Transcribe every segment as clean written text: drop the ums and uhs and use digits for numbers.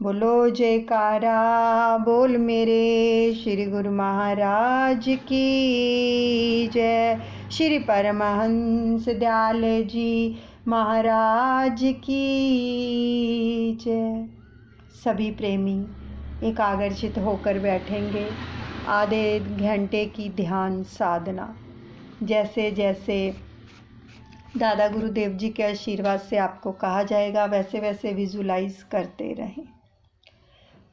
बोलो जयकारा बोल मेरे श्री गुरु महाराज की जय। श्री परमहंस दयाल जी महाराज की जय। सभी प्रेमी एकाग्रचित होकर बैठेंगे। आधे घंटे की ध्यान साधना। जैसे जैसे दादा गुरुदेव जी के आशीर्वाद से आपको कहा जाएगा वैसे वैसे विजुलाइज करते रहें।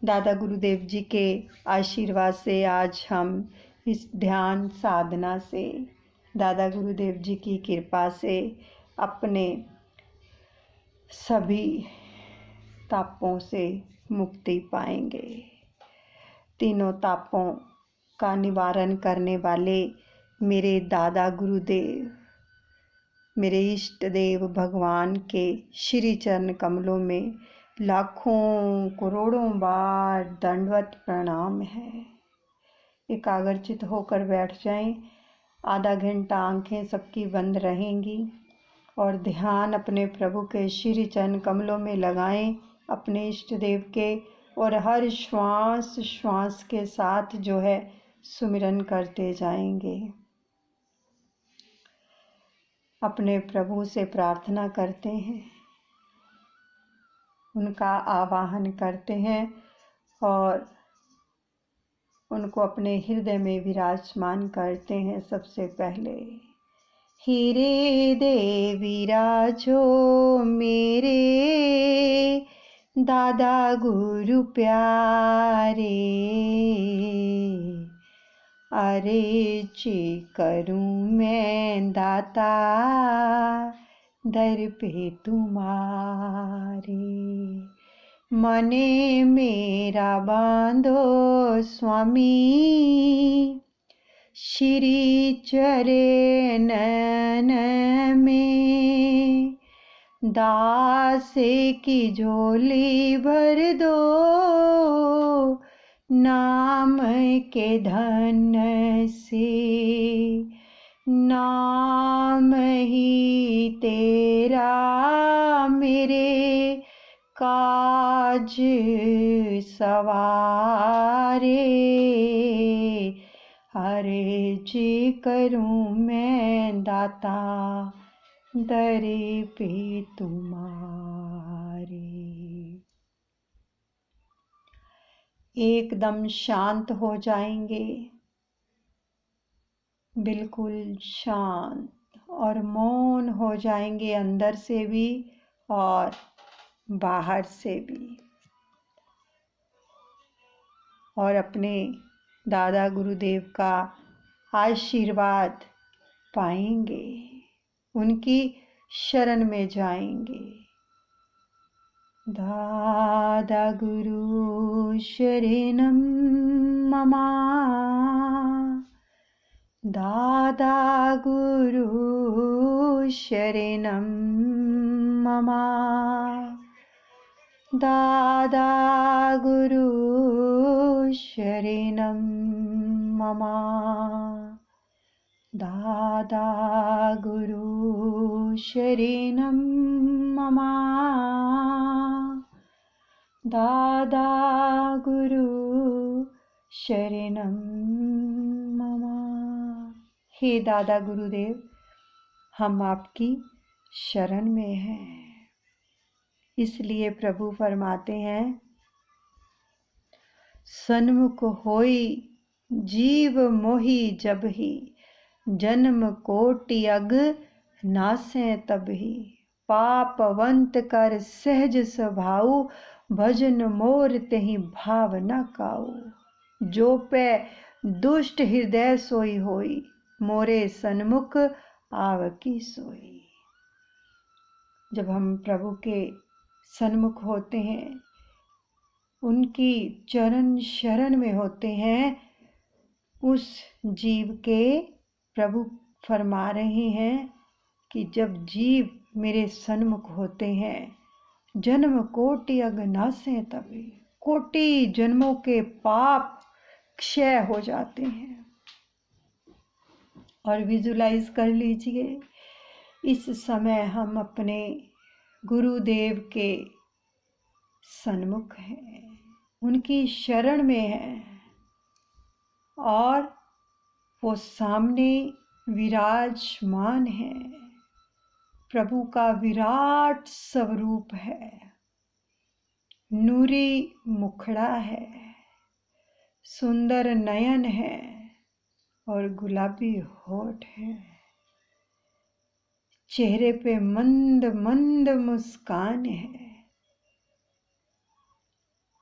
दादा गुरुदेव जी के आशीर्वाद से आज हम इस ध्यान साधना से, दादा गुरुदेव जी की कृपा से अपने सभी तापों से मुक्ति पाएंगे। तीनों तापों का निवारण करने वाले मेरे दादा गुरुदेव, मेरे इष्ट देव भगवान के श्री चरण कमलों में लाखों करोड़ों बार दंडवत प्रणाम है। एकाग्रचित होकर बैठ जाएं। आधा घंटा आंखें सबकी बंद रहेंगी और ध्यान अपने प्रभु के श्री चरण कमलों में लगाएं, अपने इष्ट देव के, और हर श्वास श्वास के साथ जो है सुमिरन करते जाएंगे। अपने प्रभु से प्रार्थना करते हैं, उनका आवाहन करते हैं और उनको अपने हृदय में विराजमान करते हैं। सबसे पहले हीरे दे विराजो मेरे दादा गुरु प्यारे, अर्जी करूं मैं दाता दर पे तुम्हारे। मने मेरा बांधो स्वामी श्री चरणन में, दास की झोली भर दो नाम के धन से। नाम ही तेरा मेरे काज सवारे, अर्जी करूं मैं दाता दर पे तुम्हारे। एकदम शांत हो जाएंगे, बिल्कुल शांत और मौन हो जाएंगे, अंदर से भी और बाहर से भी, और अपने दादा गुरुदेव का आशीर्वाद पाएंगे, उनकी शरण में जाएंगे। दादा गुरु शरणम ममा, दादा गुरु शरणम ममा, दादा गुरु शरणम ममा, दादा गुरु शरणम ममा, दादा गुरु शरणम ममा। हे दादा गुरुदेव, हम आपकी शरण में हैं। इसलिए प्रभु फरमाते हैं, सन्मुख होई जीव मोहि जब ही, जन्म कोटि अग नासे तब ही। पापवंत कर सहज स्वभाव, भजन मोर तेहि भाव न काऊ। जो पे दुष्ट हृदय सोई होई, मोरे सन्मुख आवकी सोई। जब हम प्रभु के सन्मुख होते हैं, उनकी चरण शरण में होते हैं, उस जीव के प्रभु फरमा रहे हैं कि जब जीव मेरे सन्मुख होते हैं, जन्म कोटि अग नासे तभी, कोटि जन्मों के पाप क्षय हो जाते हैं। और विजुलाइज कर लीजिए, इस समय हम अपने गुरुदेव के सन्मुख हैं, उनकी शरण में हैं और वो सामने विराजमान है। प्रभु का विराट स्वरूप है, नूरी मुखड़ा है, सुंदर नयन है और गुलाबी होठ है। चेहरे पे मंद मंद मुस्कान है।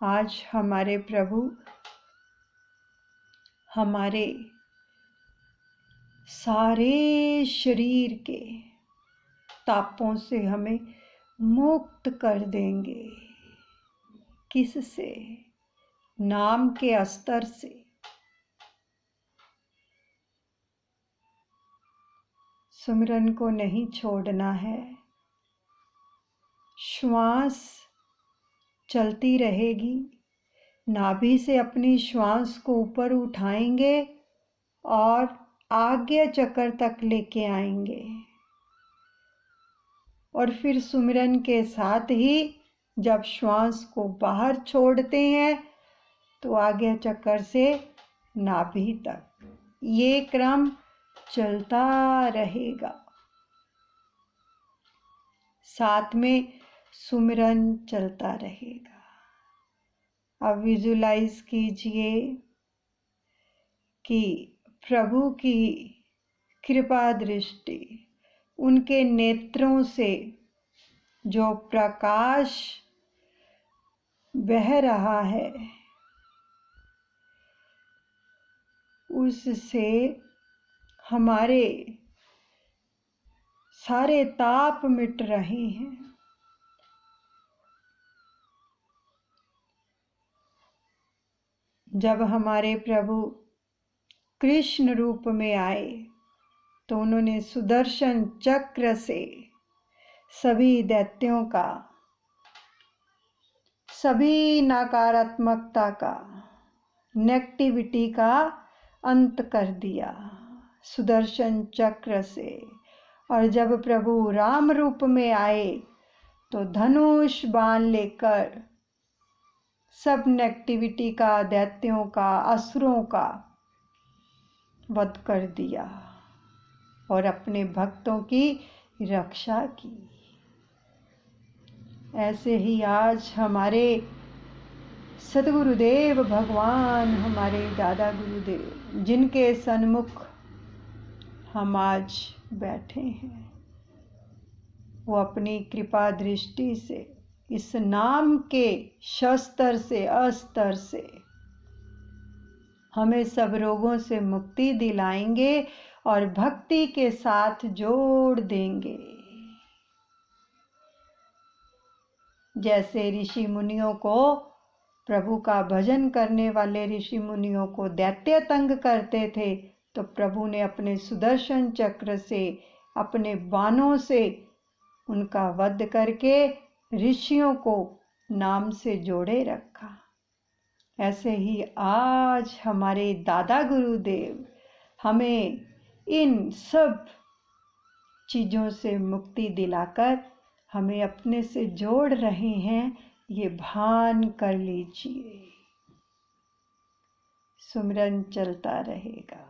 आज हमारे प्रभु हमारे सारे शरीर के तापों से हमें मुक्त कर देंगे। किससे? नाम के अस्तर से। सुमिरन को नहीं छोड़ना है। श्वास चलती रहेगी, नाभि से अपनी श्वास को ऊपर उठाएंगे और आज्ञा चक्र तक लेके आएंगे और फिर सुमिरन के साथ ही जब श्वास को बाहर छोड़ते हैं तो आज्ञा चक्र से नाभि तक ये क्रम चलता रहेगा। साथ में सुमिरन चलता रहेगा। अब विजुलाइज कीजिए कि प्रभु की कृपा दृष्टि, उनके नेत्रों से जो प्रकाश बह रहा है उससे हमारे सारे ताप मिट रहे हैं। जब हमारे प्रभु कृष्ण रूप में आए तो उन्होंने सुदर्शन चक्र से सभी दैत्यों का, सभी नकारात्मकता का, नेगेटिविटी का अंत कर दिया सुदर्शन चक्र से। और जब प्रभु राम रूप में आए तो धनुष बाण लेकर सब नेगेटिविटी का, दैत्यों का, असुरों का वध कर दिया और अपने भक्तों की रक्षा की। ऐसे ही आज हमारे सद्गुरुदेव भगवान, हमारे दादा गुरुदेव, जिनके सन्मुख हम आज बैठे हैं, वो अपनी कृपा दृष्टि से इस नाम के शस्त्र से, अस्त्र से हमें सब रोगों से मुक्ति दिलाएंगे और भक्ति के साथ जोड़ देंगे। जैसे ऋषि मुनियों को, प्रभु का भजन करने वाले ऋषि मुनियों को दैत्य तंग करते थे तो प्रभु ने अपने सुदर्शन चक्र से, अपने बाणों से उनका वध करके ऋषियों को नाम से जोड़े रखा। ऐसे ही आज हमारे दादा गुरुदेव हमें इन सब चीज़ों से मुक्ति दिलाकर हमें अपने से जोड़ रहे हैं, ये भान कर लीजिए। सुमिरन चलता रहेगा।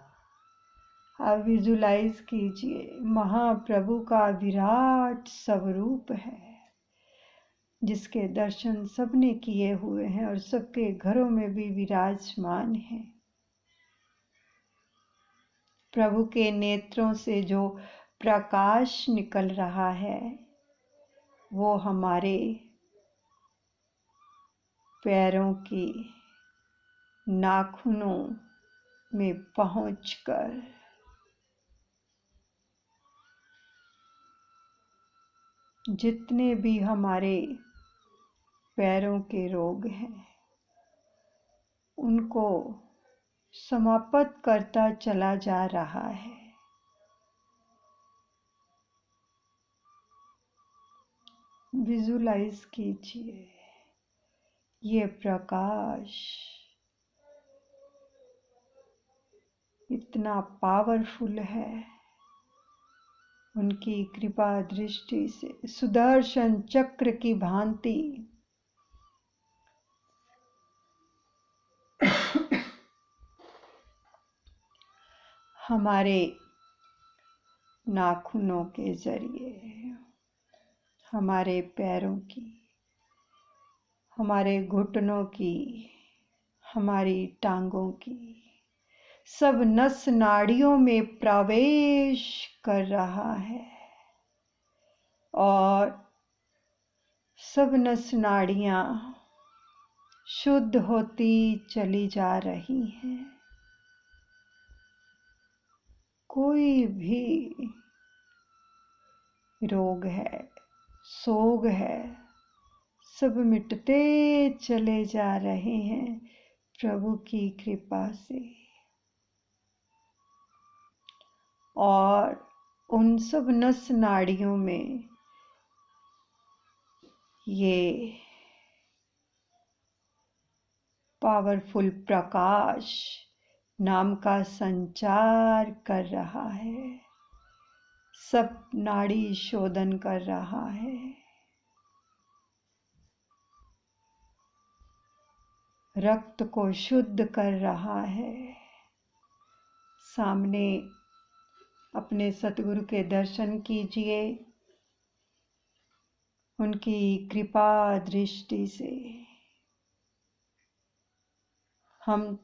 अब विजुलाइज कीजिए, महाप्रभु का विराट स्वरूप है जिसके दर्शन सबने किए हुए हैं और सबके घरों में भी विराजमान है। प्रभु के नेत्रों से जो प्रकाश निकल रहा है वो हमारे पैरों की नाखूनों में पहुंचकर जितने भी हमारे पैरों के रोग हैं उनको समाप्त करता चला जा रहा है। विजुलाइज कीजिए, ये प्रकाश इतना पावरफुल है। उनकी कृपा दृष्टि से सुदर्शन चक्र की भांति हमारे नाखूनों के जरिए, हमारे पैरों की, हमारे घुटनों की, हमारी टांगों की, सब नस नाड़ियों में प्रवेश कर रहा है और सब नस नाड़ियां शुद्ध होती चली जा रही हैं। कोई भी रोग है, सोग है, सब मिटते चले जा रहे हैं प्रभु की कृपा से। और उन सब नस नाड़ियों में ये पावरफुल प्रकाश नाम का संचार कर रहा है, सब नाड़ी शोधन कर रहा है, रक्त को शुद्ध कर रहा है। सामने अपने सतगुरु के दर्शन कीजिए, उनकी कृपा दृष्टि से हम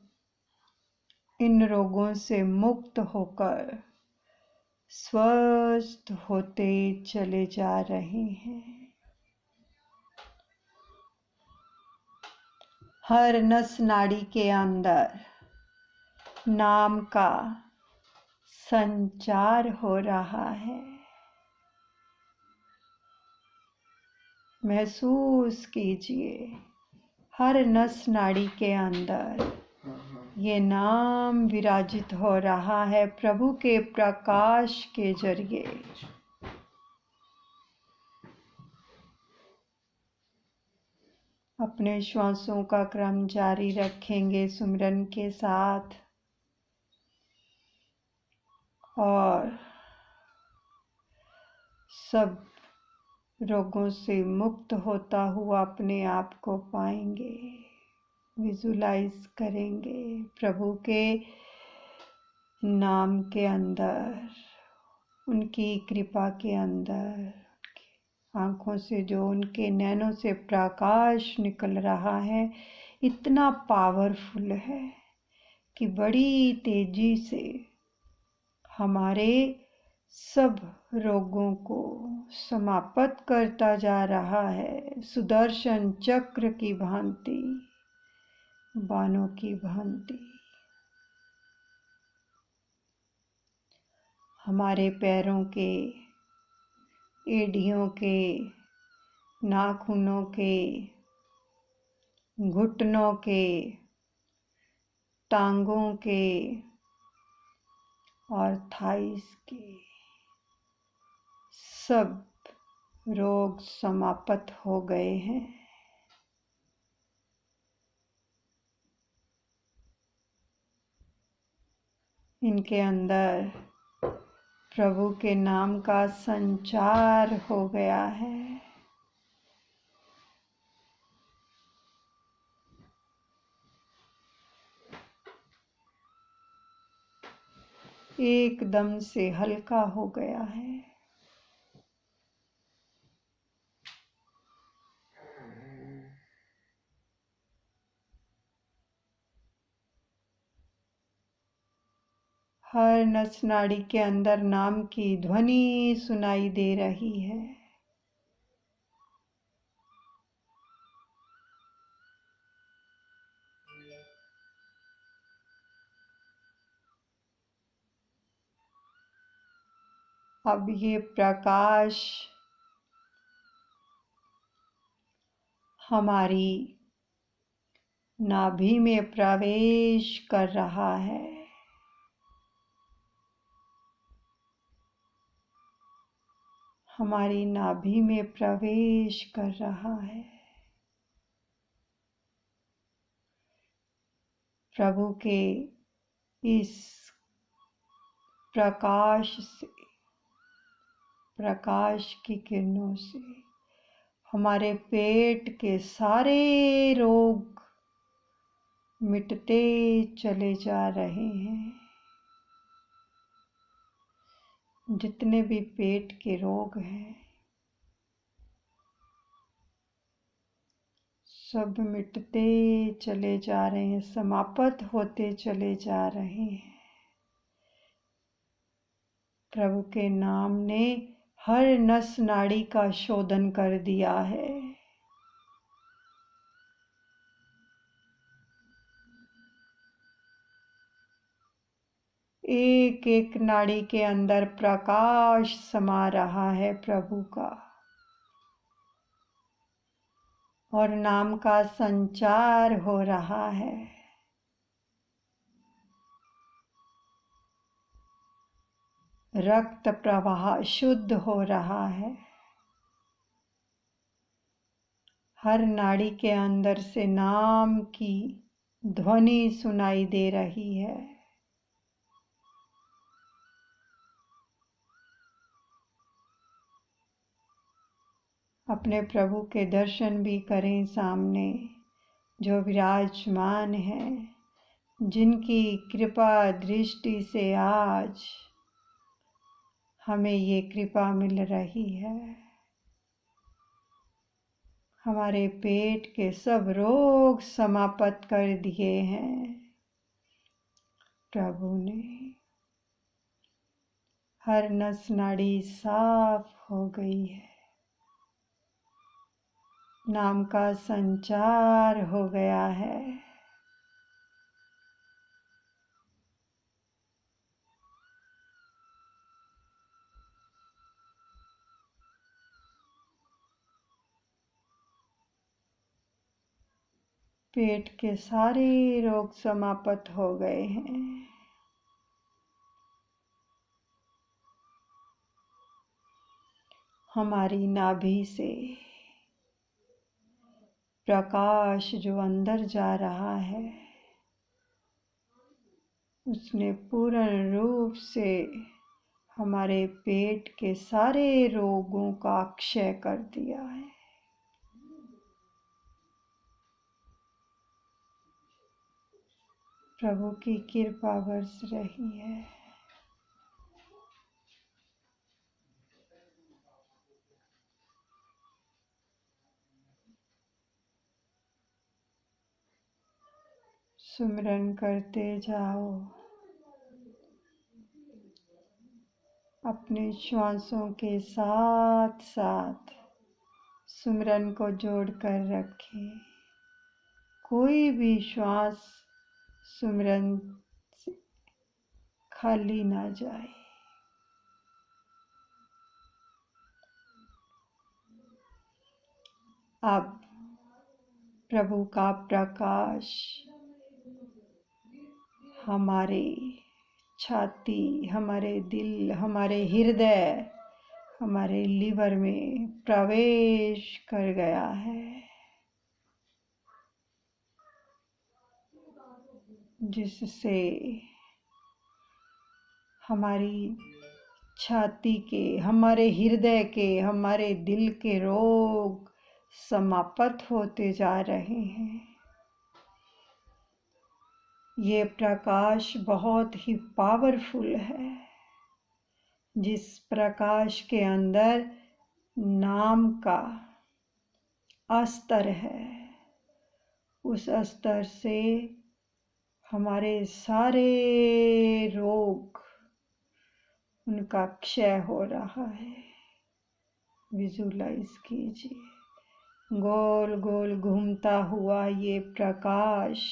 इन रोगों से मुक्त होकर स्वस्थ होते चले जा रहे हैं। हर नस नाड़ी के अंदर नाम का संचार हो रहा है। महसूस कीजिए, हर नस नाड़ी के अंदर ये नाम विराजित हो रहा है प्रभु के प्रकाश के जरिए। अपने श्वासों का क्रम जारी रखेंगे सुमिरन के साथ और सब रोगों से मुक्त होता हुआ अपने आप को पाएंगे। विजुलाइज करेंगे प्रभु के नाम के अंदर, उनकी कृपा के अंदर, आँखों से जो उनके नैनों से प्रकाश निकल रहा है इतना पावरफुल है कि बड़ी तेजी से हमारे सब रोगों को समाप्त करता जा रहा है, सुदर्शन चक्र की भांति, बाणों की भांति। हमारे पैरों के, एड़ियों के, नाखूनों के, घुटनों के, टांगों के और थाइस के सब रोग समाप्त हो गए हैं। इनके अंदर प्रभु के नाम का संचार हो गया है। एकदम से हल्का हो गया है। हर नस नाड़ी के अंदर नाम की ध्वनि सुनाई दे रही है। अब ये प्रकाश हमारी नाभि में प्रवेश कर रहा है। हमारी नाभि में प्रवेश कर रहा है। प्रभु के इस प्रकाश से, प्रकाश की किरणों से हमारे पेट के सारे रोग मिटते चले जा रहे हैं। जितने भी पेट के रोग हैं सब मिटते चले जा रहे हैं, समाप्त होते चले जा रहे हैं। प्रभु के नाम ने हर नस नाड़ी का शोधन कर दिया है। एक एक नाड़ी के अंदर प्रकाश समा रहा है प्रभु का, और नाम का संचार हो रहा है। रक्त प्रवाह शुद्ध हो रहा है। हर नाड़ी के अंदर से नाम की ध्वनि सुनाई दे रही है। अपने प्रभु के दर्शन भी करें सामने, जो विराजमान है, जिनकी कृपा दृष्टि से आज हमें ये कृपा मिल रही है। हमारे पेट के सब रोग समाप्त कर दिए हैं प्रभु ने। हर नस नाड़ी साफ हो गई है। नाम का संचार हो गया है। पेट के सारे रोग समाप्त हो गए हैं। हमारी नाभि से प्रकाश जो अंदर जा रहा है, उसने पूर्ण रूप से हमारे पेट के सारे रोगों का क्षय कर दिया है। प्रभु की कृपा बरस रही है। सुमिरन करते जाओ, अपने श्वासों के साथ साथ सुमिरन को जोड़कर रखें। कोई भी श्वास सुमिरन से खाली ना जाए। अब प्रभु का प्रकाश हमारे छाती, हमारे दिल, हमारे हृदय, हमारे लीवर में प्रवेश कर गया है, जिससे हमारी छाती के, हमारे हृदय के, हमारे दिल के रोग समाप्त होते जा रहे हैं। ये प्रकाश बहुत ही पावरफुल है। जिस प्रकाश के अंदर नाम का अस्तर है, उस अस्तर से हमारे सारे रोग, उनका क्षय हो रहा है। विजुलाइज कीजिए, गोल गोल घूमता हुआ ये प्रकाश,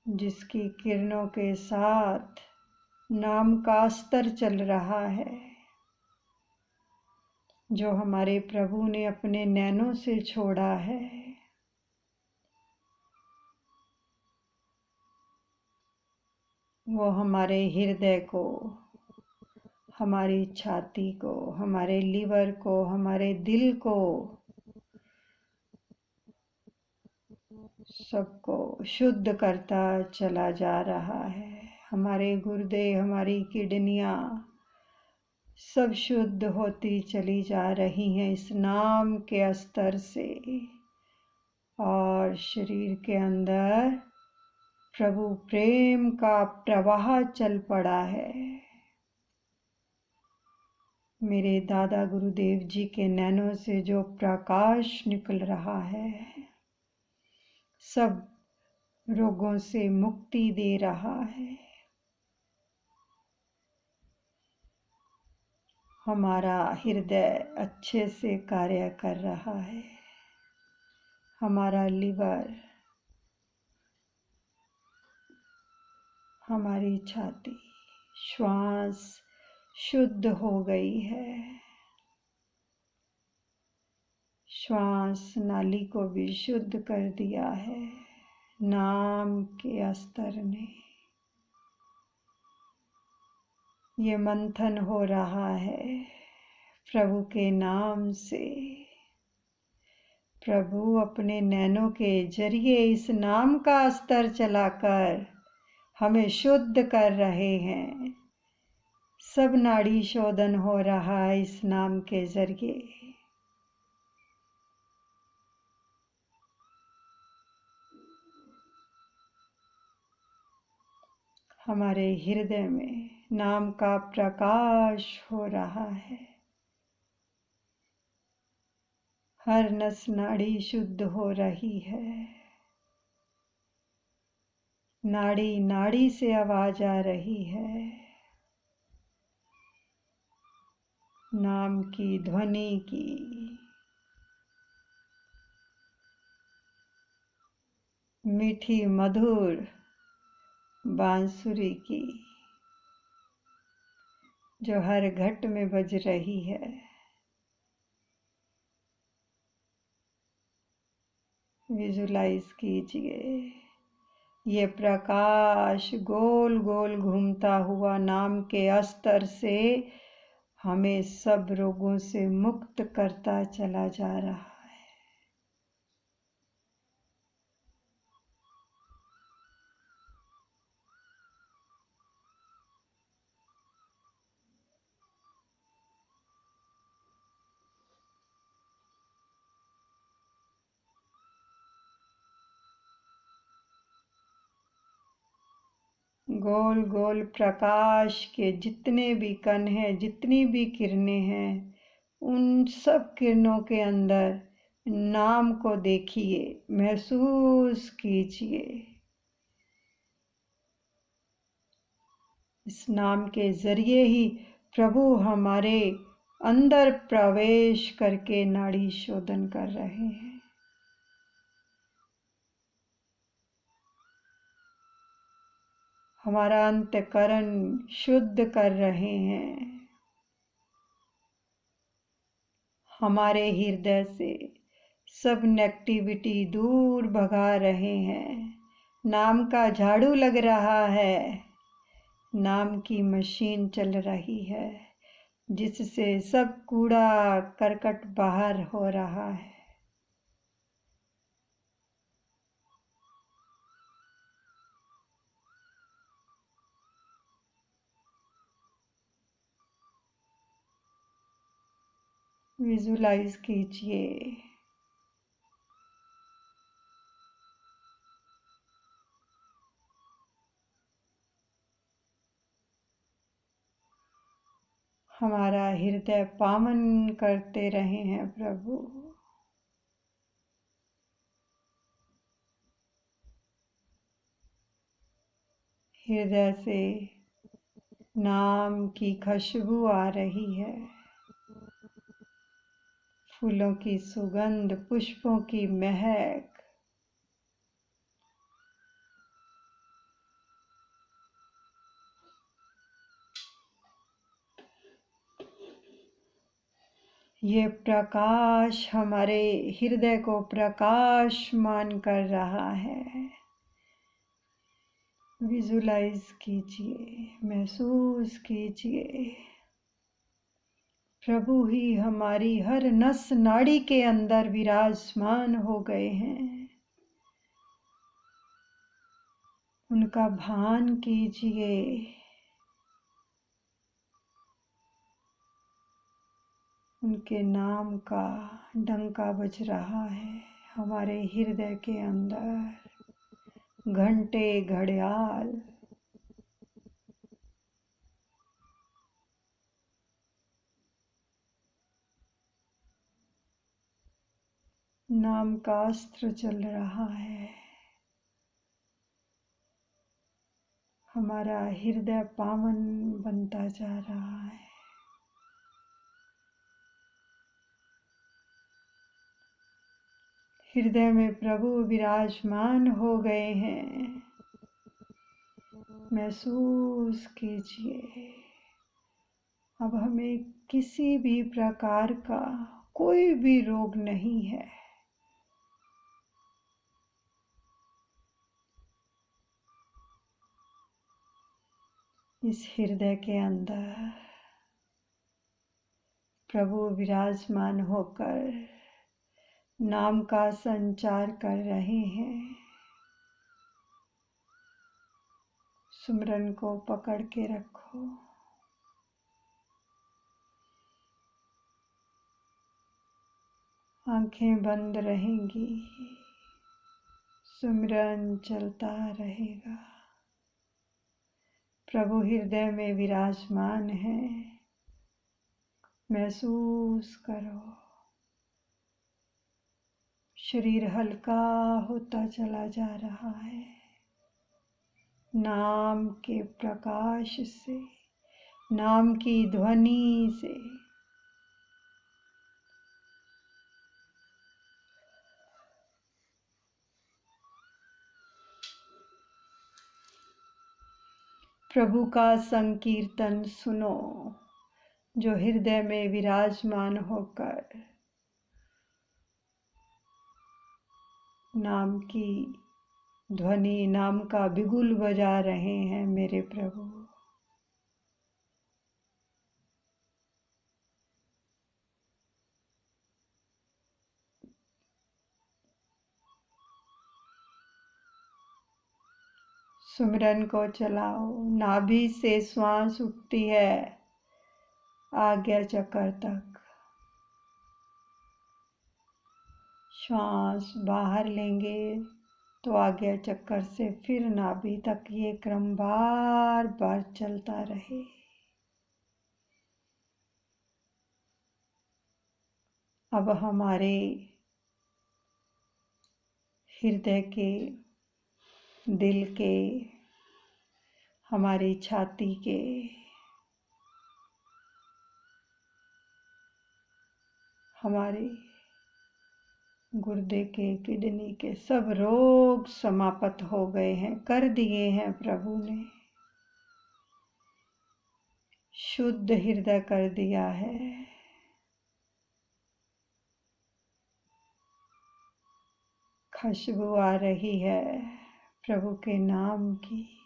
जिसकी किरणों के साथ नाम का अस्तर चल रहा है, जो हमारे प्रभु ने अपने नैनों से छोड़ा है। वो हमारे हृदय को, हमारी छाती को, हमारे लीवर को, हमारे दिल को, सबको शुद्ध करता चला जा रहा है। हमारे गुर्दे, हमारी किडनियाँ सब शुद्ध होती चली जा रही हैं इस नाम के स्तर से। और शरीर के अंदर प्रभु प्रेम का प्रवाह चल पड़ा है। मेरे दादा गुरुदेव जी के नैनों से जो प्रकाश निकल रहा है, सब रोगों से मुक्ति दे रहा है। हमारा हृदय अच्छे से कार्य कर रहा है। हमारा लिवर, हमारी छाती, श्वास शुद्ध हो गई है। श्वास नाली को भी शुद्ध कर दिया है नाम के अस्तर ने। ये मंथन हो रहा है प्रभु के नाम से। प्रभु अपने नैनों के जरिए इस नाम का अस्तर चलाकर हमें शुद्ध कर रहे हैं। सब नाड़ी शोधन हो रहा है इस नाम के जरिए। हमारे हृदय में नाम का प्रकाश हो रहा है। हर नस नाड़ी शुद्ध हो रही है। नाड़ी नाड़ी से आवाज आ रही है। नाम की ध्वनि की। मीठी मधुर बांसुरी की, जो हर घट में बज रही है। विजुलाइज कीजिए, ये प्रकाश गोल गोल घूमता हुआ नाम के अस्तर से हमें सब रोगों से मुक्त करता चला जा रहा है। गोल गोल प्रकाश के जितने भी कण हैं, जितनी भी किरणें हैं, उन सब किरणों के अंदर नाम को देखिए, महसूस कीजिए। इस नाम के जरिए ही प्रभु हमारे अंदर प्रवेश करके नाड़ी शोधन कर रहे हैं। हमारा अंतःकरण शुद्ध कर रहे हैं। हमारे हृदय से सब नेगेटिविटी दूर भगा रहे हैं। नाम का झाड़ू लग रहा है। नाम की मशीन चल रही है, जिससे सब कूड़ा करकट बाहर हो रहा है। विजुलाइज कीजिए, हमारा हृदय पावन करते रहे हैं प्रभु। हृदय से नाम की खुशबू आ रही है। फूलों की सुगंध, पुष्पों की महक। ये प्रकाश हमारे हृदय को प्रकाशमान कर रहा है। विजुलाइज कीजिए, महसूस कीजिए, प्रभु ही हमारी हर नस नाड़ी के अंदर विराजमान हो गए हैं। उनका भान कीजिए। उनके नाम का डंका बज रहा है हमारे हृदय के अंदर। घंटे घड़ियाल, नाम का अस्त्र चल रहा है। हमारा हृदय पावन बनता जा रहा है। हृदय में प्रभु विराजमान हो गए हैं। महसूस कीजिए। अब हमें किसी भी प्रकार का कोई भी रोग नहीं है। इस हृदय के अंदर प्रभु विराजमान होकर नाम का संचार कर रहे हैं। सुमरन को पकड़ के रखो। आंखें बंद रहेंगी, सुमरन चलता रहेगा। प्रभु हृदय में विराजमान है, महसूस करो। शरीर हल्का होता चला जा रहा है नाम के प्रकाश से, नाम की ध्वनि से। प्रभु का संकीर्तन सुनो, जो हृदय में विराजमान होकर नाम की ध्वनि, नाम का बिगुल बजा रहे हैं मेरे प्रभु। सुमिरन को चलाओ। नाभि से श्वास उठती है आज्ञा चक्र तक। श्वास बाहर लेंगे तो आज्ञा चक्र से फिर नाभि तक ये क्रम बार बार चलता रहे। अब हमारे हृदय के, दिल के, हमारी छाती के, हमारे गुर्दे के, किडनी के सब रोग समाप्त हो गए हैं, कर दिए हैं प्रभु ने। शुद्ध हृदय कर दिया है। खुशबू आ रही है प्रभु के नाम की।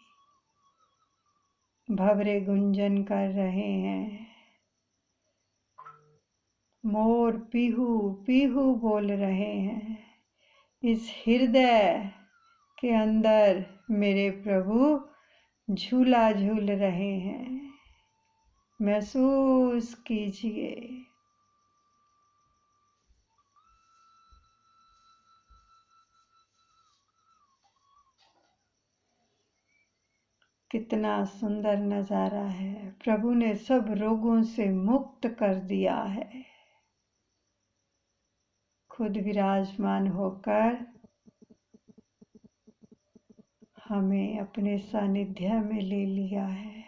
भंवरे गुंजन कर रहे हैं। मोर पीहू पीहू बोल रहे हैं। इस हृदय के अंदर मेरे प्रभु झूला झूल रहे हैं। महसूस कीजिए। कितना सुंदर नजारा है। प्रभु ने सब रोगों से मुक्त कर दिया है। खुद विराजमान होकर हमें अपने सानिध्य में ले लिया है।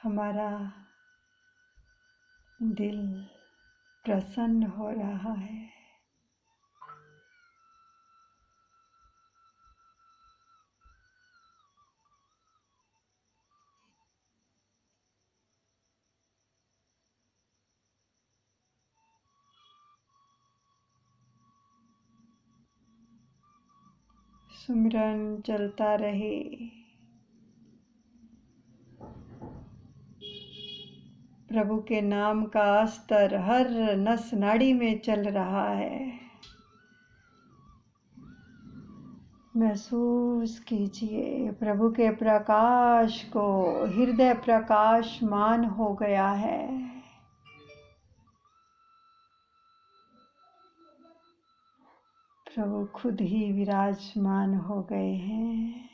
हमारा दिल प्रसन्न हो रहा है। सुमिरन चलता रहे। प्रभु के नाम का अस्तर हर नस नाड़ी में चल रहा है। महसूस कीजिए प्रभु के प्रकाश को। हृदय प्रकाशमान हो गया है। प्रभु खुद ही विराजमान हो गए हैं।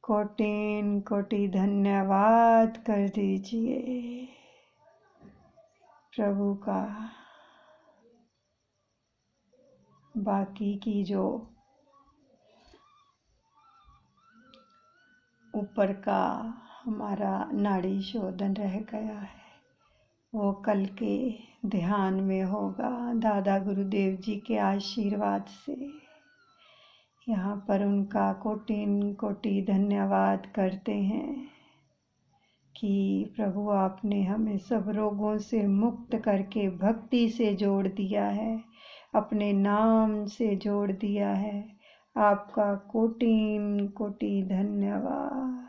कोटिन कोटि धन्यवाद कर दीजिए प्रभु का। बाकी की जो ऊपर का हमारा नाड़ी शोधन रह गया है वो कल के ध्यान में होगा। दादा गुरुदेव जी के आशीर्वाद से यहाँ पर उनका कोटिन कोटि धन्यवाद करते हैं कि प्रभु आपने हमें सब रोगों से मुक्त करके भक्ति से जोड़ दिया है, अपने नाम से जोड़ दिया है। आपका कोटिन कोटि धन्यवाद।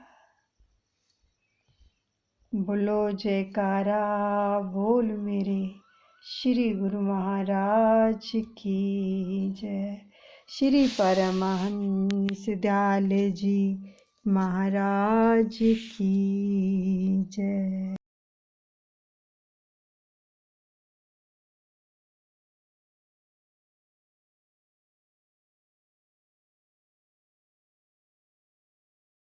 बोलो जयकारा बोल मेरे श्री गुरु महाराज की जय। श्री परमहंस दयाल जी महाराज की जय।